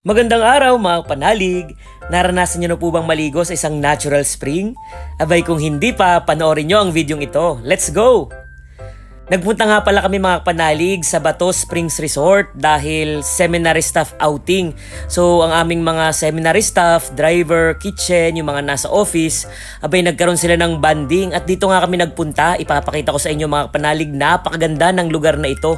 Magandang araw mga panalig! Naranasan nyo na po bang maligo sa isang natural spring? Abay kung hindi pa, panoorin nyo ang videong ito. Let's go! Nagpunta nga pala kami mga panalig sa Bato Springs Resort dahil seminary staff outing. So ang aming mga seminary staff, driver, kitchen, yung mga nasa office, abay nagkaroon sila ng banding at dito nga kami nagpunta. Ipapakita ko sa inyo mga panalig, napakaganda ng lugar na ito.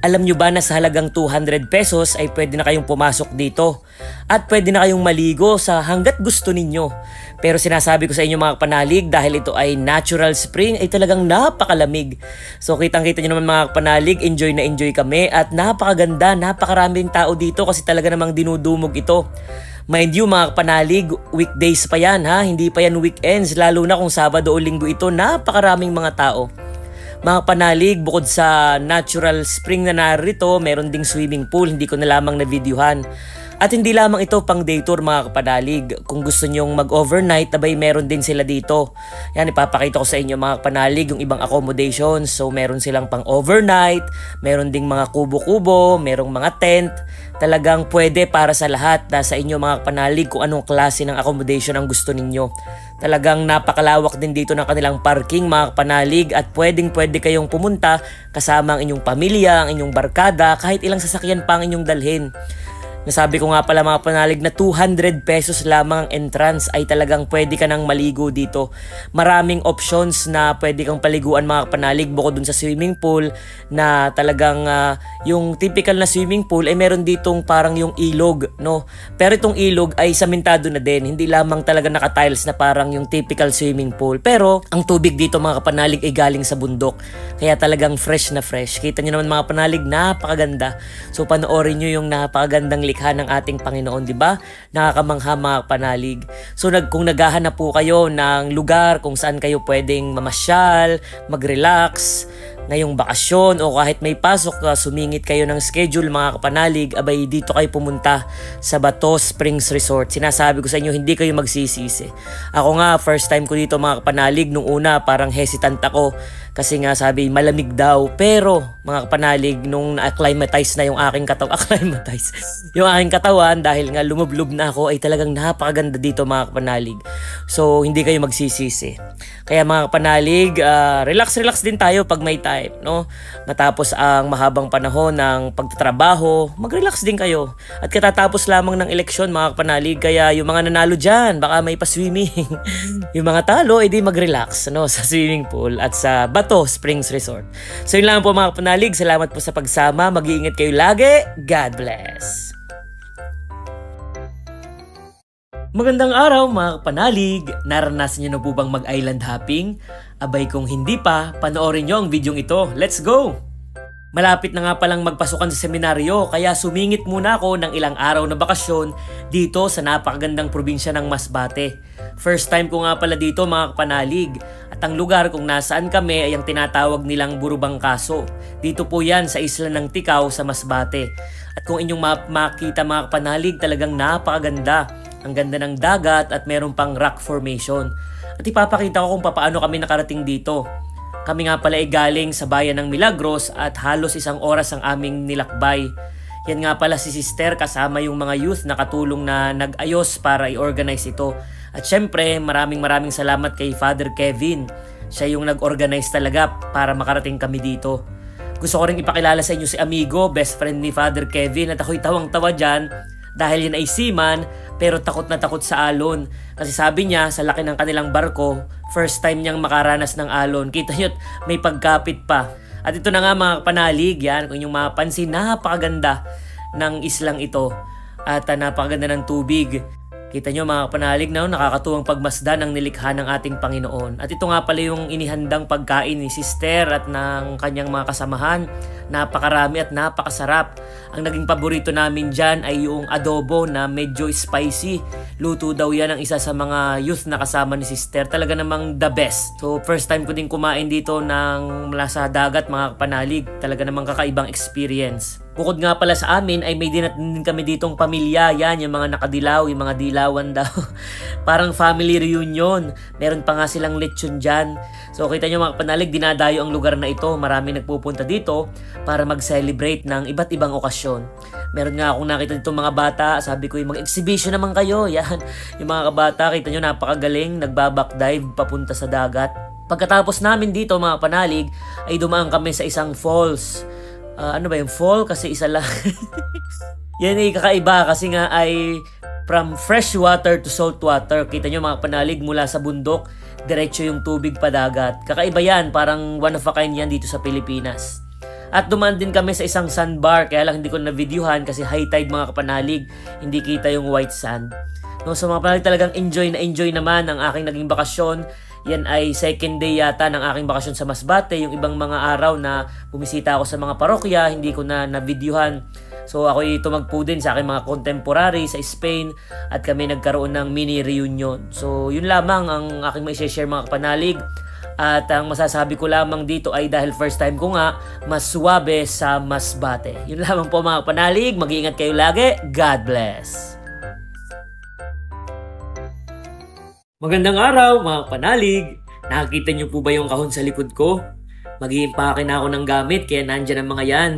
Alam nyo ba na sa halagang 200 pesos ay pwede na kayong pumasok dito at pwede na kayong maligo sa hanggat gusto ninyo. Pero sinasabi ko sa inyo mga panalig, dahil ito ay natural spring ay talagang napakalamig. So kitang-kita nyo naman mga panalig, enjoy na enjoy kami at napakaganda, napakaraming tao dito kasi talaga namang dinudumog ito. Mind you mga panalig, weekdays pa yan ha, hindi pa yan weekends, lalo na kung Sabado o Linggo ito, napakaraming mga tao. Mga panalig, bukod sa natural spring na narito, meron ding swimming pool, hindi ko na lamang na-videohan. At hindi lamang ito pang day tour mga kapanalig. Kung gusto nyong mag-overnight, abay meron din sila dito. Yan, ipapakita ko sa inyo mga kapanalig yung ibang accommodations. So meron silang pang overnight, meron ding mga kubo-kubo, merong mga tent. Talagang pwede para sa lahat. Nasa inyo mga kapanalig kung anong klase ng accommodation ang gusto ninyo. Talagang napakalawak din dito ng kanilang parking mga kapanalig at pwede kayong pumunta kasama ang inyong pamilya, ang inyong barkada, kahit ilang sasakyan pa ang inyong dalhin. Nasabi ko nga pala mga panalig na 200 pesos lamang ang entrance ay talagang pwede ka nang maligo dito. Maraming options na pwede kang paliguan mga panalig bukod dun sa swimming pool na talagang yung typical na swimming pool ay meron ditong parang yung ilog, no? Pero itong ilog ay samentado na din, hindi lamang talaga naka-tiles na parang yung typical swimming pool. Pero ang tubig dito mga kapanalig ay galing sa bundok. Kaya talagang fresh na fresh. Kita nyo naman mga panalig, napakaganda. So panoorin nyo yung napakagandang likha ng ating Panginoon, di ba? Nakakamangha mga panalig. So kung naghahanap po kayo ng lugar kung saan kayo pwedeng mamasyal, mag-relax ngayong bakasyon o kahit may pasok, sumingit kayo ng schedule mga kapanalig, abay dito kayo pumunta sa Bato Springs Resort. Sinasabi ko sa inyo, hindi kayo magsisisi. Ako nga, first time ko dito mga kapanalig, nung una parang hesitant ako kasi nga sabi malamig daw, pero mga kapanalig nung na-acclimatize na yung aking katawan, yung aking katawan dahil nga lumublob na ako, ay talagang napakaganda dito mga kapanalig. So hindi kayo magsisisi. Kaya mga kapanalig, relax din tayo pag may time, no? Matapos ang mahabang panahon ng pagtatrabaho, mag-relax din kayo. At katatapos lamang ng eleksyon mga kapanalig, kaya yung mga nanalo dyan, baka may pa-swimming. Yung mga talo, edi mag-relax, no? Sa swimming pool at sa Bato Springs Resort. So yun lang po mga kapanalig, salamat po sa pagsama, mag-iingat kayo lagi, God bless! Magandang araw mga kapanalig! Naranasan nyo na po bang mag-island hopping? Abay kung hindi pa, panoorin nyo ang videong ito. Let's go! Malapit na nga palang magpasukan sa seminaryo kaya sumingit muna ako ng ilang araw na bakasyon dito sa napakagandang probinsya ng Masbate. First time ko nga pala dito mga kapanalig at ang lugar kung nasaan kami ay ang tinatawag nilang Burubangkaso. Dito po yan sa isla ng Ticao sa Masbate. At kung inyong makita mga kapanalig, talagang napakaganda. Ang ganda ng dagat at meron pang rock formation. At ipapakita ko kung paano kami nakarating dito. Kami nga pala ay galing sa bayan ng Milagros at halos 1 oras ang aming nilakbay. Yan nga pala si Sister kasama yung mga youth na katulong na nag-ayos para i-organize ito. At syempre maraming salamat kay Father Kevin. Siya yung nag-organize talaga para makarating kami dito. Gusto ko rin ipakilala sa inyo si Amigo, best friend ni Father Kevin, at ako'y tawang-tawa dyan dahil yan ay seaman pero takot na takot sa alon. Kasi sabi niya sa laki ng kanilang barko, first time niyang makaranas ng alon. Kita niyo may pagkapit pa. At ito na nga mga panalig, yan, kung inyong mapansin, napakaganda ng islang ito at napakaganda ng tubig. Kita nyo mga panalig na nakakatuwang pagmasdan ng nilikha ng ating Panginoon. At ito nga pala yung inihandang pagkain ni Sister at ng kanyang mga kasamahan. Napakarami at napakasarap. Ang naging paborito namin dyan ay yung adobo na medyo spicy. Luto daw yan ng isa sa mga youth na kasama ni Sister. Talaga namang the best. So first time ko din kumain dito ng mula sa dagat mga panalig. Talaga namang kakaibang experience. Bukod nga pala sa amin ay may din kami ditong pamilya. Yan, yung mga nakadilaw, yung mga dilawan daw. Parang family reunion. Meron pa nga silang lechon dyan. So kita nyo mga kapanalig, dinadayo ang lugar na ito. Marami nagpupunta dito para mag-celebrate ng iba't ibang okasyon. Meron nga akong nakita dito mga bata. Sabi ko yung mga exhibition naman kayo. Yan, yung mga kabata, kita nyo napakagaling. Nagbabackdive papunta sa dagat. Pagkatapos namin dito mga panalig, ay dumaan kami sa isang falls. Ano ba yung fall? Kasi isa lang. Yan ay kakaiba kasi nga ay from fresh water to salt water. Kita nyo mga panalig, mula sa bundok, diretso yung tubig pa dagat. Kakaiba yan, parang one of a kind yan dito sa Pilipinas. At dumaan din kami sa isang sandbar, kaya lang hindi ko na-videohan kasi high tide mga kapanalig, hindi kita yung white sand. No, so mga kapanalig, talagang enjoy naman ang aking naging bakasyon. Yan ay second day yata ng aking bakasyon sa Masbate. Yung ibang mga araw na bumisita ako sa mga parokya, hindi ko na-videohan. So ako'y tumagpo din sa aking mga contemporary sa Spain at kami nagkaroon ng mini reunion. So yun lamang ang aking mai-share mga kapanalig. At ang masasabi ko lamang dito ay dahil first time ko nga, mas suwabe sa Masbate. Yun lamang po mga kapanalig. Mag-iingat kayo lagi. God bless. Magandang araw mga panalig! Nakakita niyo po ba yung kahon sa likod ko? Mag-iimpake na ako ng gamit kaya nandyan ang mga yan.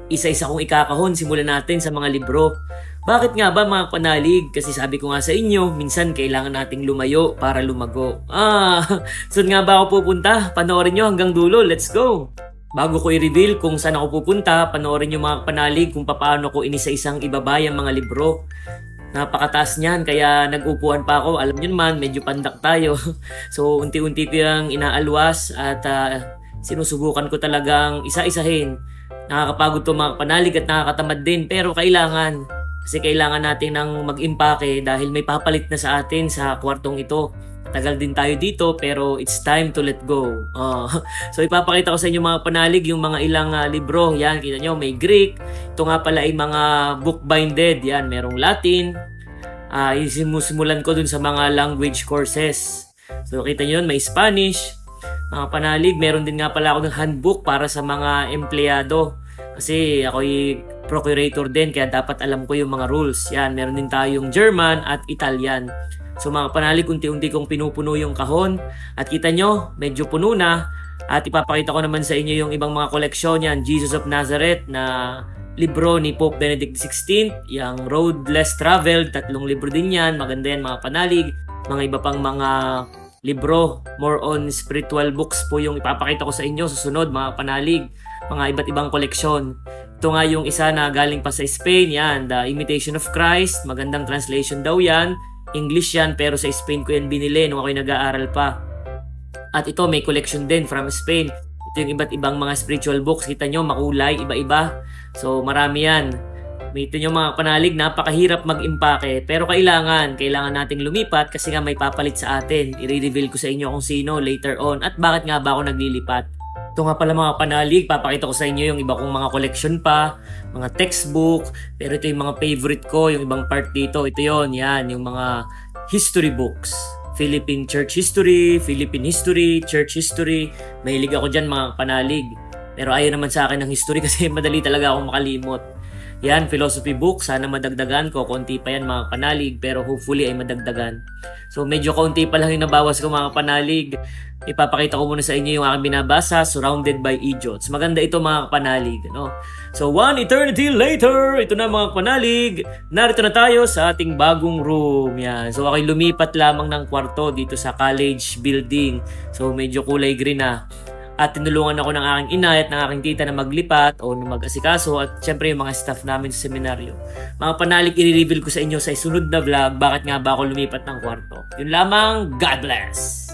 Isa-isa kong ikakahon, simulan natin sa mga libro. Bakit nga ba mga panalig? Kasi sabi ko nga sa inyo, minsan kailangan nating lumayo para lumago. Saan nga ba ako pupunta? Panoorin nyo hanggang dulo, let's go! Bago ko i-reveal kung saan ako pupunta, panoorin nyo mga panalig kung paano ko inisa-isang ibabay ang mga libro. Napakataas niyan, kaya nag-upuan pa ako. Alam niyo naman, medyo pandak tayo. So, unti-unti ko yung inaalwas at sinusubukan ko talagang isa-isahin. Nakakapagod to mga panalig at nakakatamad din. Pero kailangan. Kasi kailangan natin ng mag-impake dahil may papalit na sa atin sa kwartong ito. Tagal din tayo dito pero it's time to let go. So ipapakita ko sa inyo mga panalig yung mga ilang libro. Yan, kita nyo, may Greek. Ito nga pala ay mga book-binded. Yan, merong Latin. Isimusimulan ko dun sa mga language courses. So kita nyo, may Spanish. Mga panalig, meron din nga pala ako ng handbook para sa mga empleyado. Kasi ako'y procurator din kaya dapat alam ko yung mga rules. Yan, meron din tayong German at Italian. So mga panalig, unti-unti kong pinupuno yung kahon. At kita nyo, medyo puno na. At ipapakita ko naman sa inyo yung ibang mga koleksyon yan. Jesus of Nazareth na libro ni Pope Benedict XVI. Yung Road Less Traveled, 3 libro din yan. Maganda yan mga panalig. Mga iba pang mga libro, more on spiritual books po yung ipapakita ko sa inyo. Susunod mga panalig, mga iba't ibang koleksyon. Ito nga yung isa na galing pa sa Spain. Yan, The Imitation of Christ. Magandang translation daw yan. English yan pero sa Spain ko yan binili nung ako'y nag-aaral pa. At ito may collection din from Spain. Ito yung iba't ibang mga spiritual books. Kita nyo makulay, iba-iba. So marami yan. Ito nyo mga panalig, napakahirap mag-impake. Pero kailangan nating lumipat kasi nga may papalit sa atin. I-reveal ko sa inyo kung sino later on. At bakit nga ba ako naglilipat? Ito nga pala mga panalig, papakita ko sa inyo yung iba kong mga collection pa, mga textbook, pero ito yung mga favorite ko, yung ibang part dito, ito yon, yan, yung mga history books. Philippine Church History, Philippine History, Church History, mahilig ako dyan mga panalig. Pero ayaw naman sa akin ng history kasi madali talaga akong makalimot. Yan, philosophy book, sana madagdagan ko, konti pa yan mga panalig, pero hopefully ay madagdagan. So medyo konti pa lang yung nabawas ko mga panalig. Ipapakita ko muna sa inyo yung aking binabasa, Surrounded by Idiots. Maganda ito mga panalig, no? So one eternity later, ito na mga panalig, narito na tayo sa ating bagong room. Yan. So ako'y lumipat lamang ng kwarto dito sa college building. So medyo kulay green na. At tinulungan ako ng aking ina at ng aking tita na maglipat o na mag-asikaso at syempre yung mga staff namin sa seminaryo. Mga panalig, i-reveal ko sa inyo sa isunod na vlog bakit nga ba ako lumipat ng kwarto. Yun lamang, God bless!